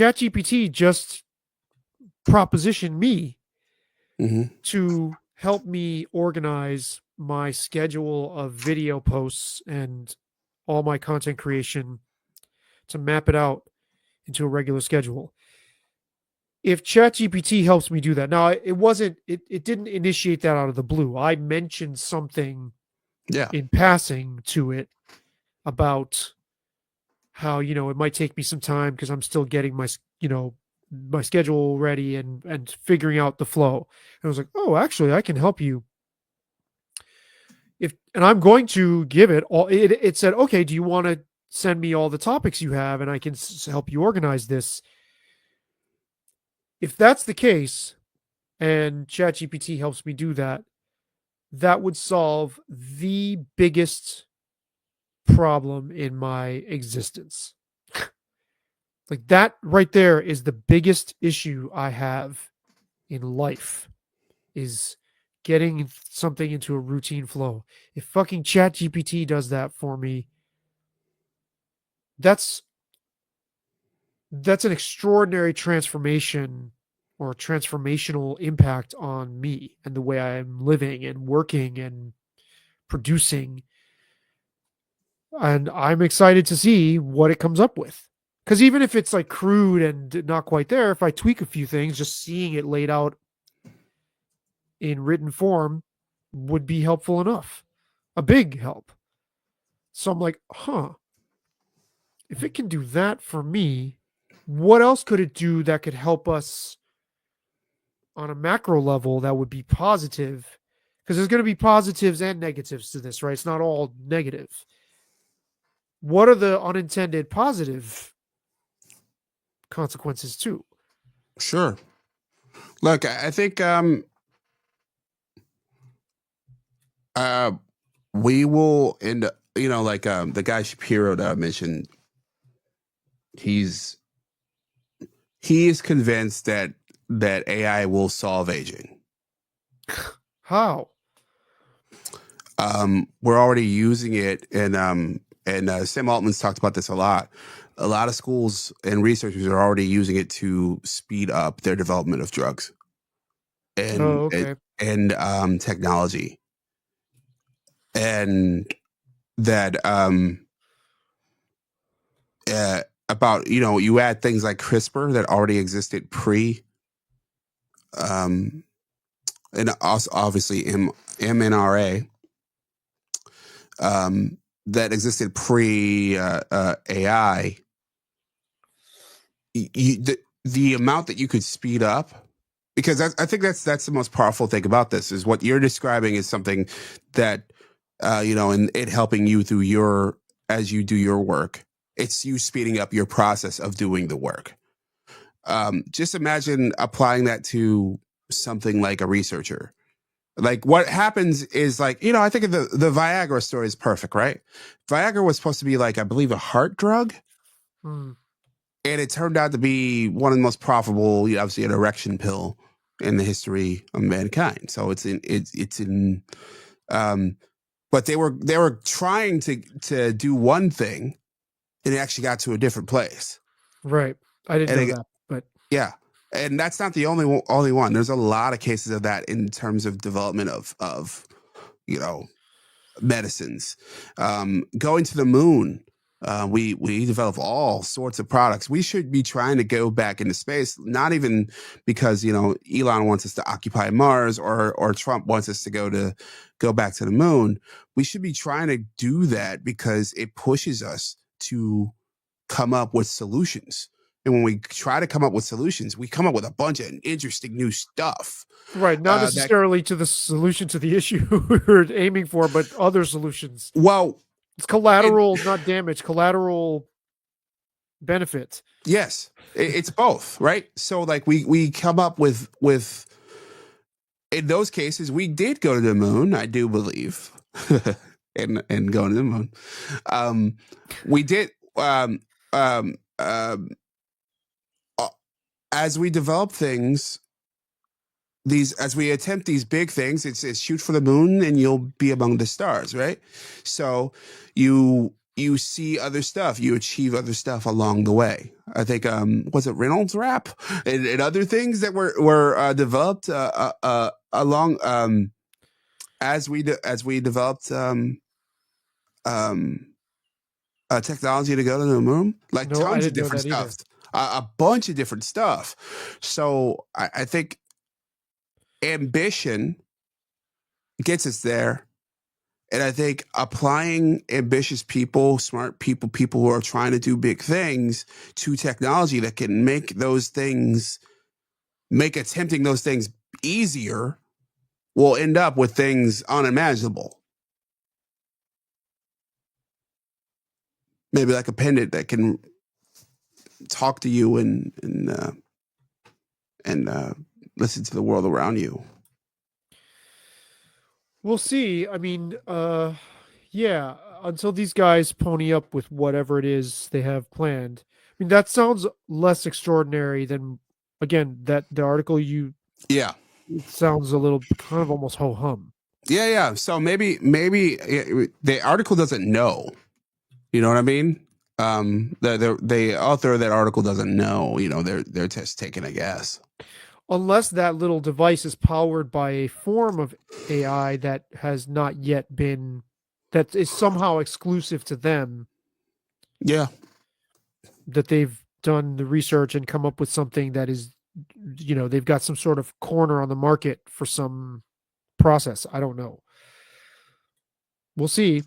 ChatGPT just propositioned me Mm-hmm. to help me organize my schedule of video posts and all my content creation to map it out into a regular schedule. If ChatGPT helps me do that, now it didn't initiate that out of the blue. I mentioned something Yeah. in passing to it about how it might take me some time because I'm still getting my schedule ready and figuring out the flow. And I was like, oh, actually, I can help you. If and I'm going to give it all. It said, okay, do you want to send me all the topics you have, and I can help you organize this. If that's the case, and ChatGPT helps me do that, that would solve the biggest problem in my existence. Like that right there is the biggest issue I have in life is getting something into a routine flow. If fucking ChatGPT does that for me, that's that's an extraordinary transformation or transformational impact on me and the way I'm living and working and producing. And I'm excited to see what it comes up with. Because even if it's like crude and not quite there, if I tweak a few things, just seeing it laid out in written form would be helpful enough. A big help. So I'm like, huh, if it can do that for me, what else could it do that could help us on a macro level that would be positive? Because there's going to be positives and negatives to this, right? It's not all negative. What are the unintended positive consequences too? Sure. Look, I think uh we will end up, like the guy Shapiro that I mentioned, he's he is convinced that AI will solve aging. How? We're already using it, and Sam Altman's talked about this a lot. A lot of schools and researchers are already using it to speed up their development of drugs and Oh, and, okay. and technology, and that about you add things like CRISPR that already existed pre, um, and also obviously mRNA, that existed pre AI. The amount that you could speed up, because I think that's the most powerful thing about this is what you're describing is something that and it helping you through your as you do your work. It's you speeding up your process of doing the work. Just imagine applying that to something like a researcher. Like what happens is like, I think of the Viagra story is perfect, right? Viagra was supposed to be like, I believe, a heart drug. Hmm. And it turned out to be one of the most profitable, obviously an erection pill in the history of mankind. So it's in um but they were trying to do one thing and it actually got to a different place. Right. I didn't And know it, that, but yeah. And that's not the only one. There's a lot of cases of that in terms of development of you know medicines. Going to the moon, we develop all sorts of products. We should be trying to go back into space, not even because Elon wants us to occupy Mars or Trump wants us to go back to the moon. We should be trying to do that because it pushes us to come up with solutions. And when we try to come up with solutions, we come up with a bunch of interesting new stuff. right, not That necessarily to the solution to the issue we're aiming for, but other solutions. well, It's it, collateral, not damage, collateral benefit. yes, it's both, right? So like we come up with in those cases we did go to the moon, I do believe, and going to the moon. We did um, um, uh, as we develop things. These as we attempt these big things, it's shoot for the moon and you'll be among the stars, right? So you you see other stuff, you achieve other stuff along the way. I think was it Reynolds Wrap and other things that were developed along as we developed um technology to go to the moon, like No, I tons of didn't know different that stuff, either. a bunch of different stuff. So I think ambition gets us there. And I think applying ambitious people, smart people, people who are trying to do big things to technology that can make those things, make attempting those things easier, will end up with things unimaginable. Maybe like a pendant that can talk to you and listen to the world around you. We'll see. I mean, yeah, until these guys pony up with whatever it is they have planned. I mean, that sounds less extraordinary than, again, that the article you, Yeah. it sounds a little kind of almost ho hum. Yeah, yeah. So maybe the article doesn't know. You know what I mean? The author of that article doesn't know. You know, they're just taking a guess. Unless that little device is powered by a form of AI that has not yet been, that is somehow exclusive to them, Yeah, that they've done the research and come up with something that is, they've got some sort of corner on the market for some process. I don't know. We'll see.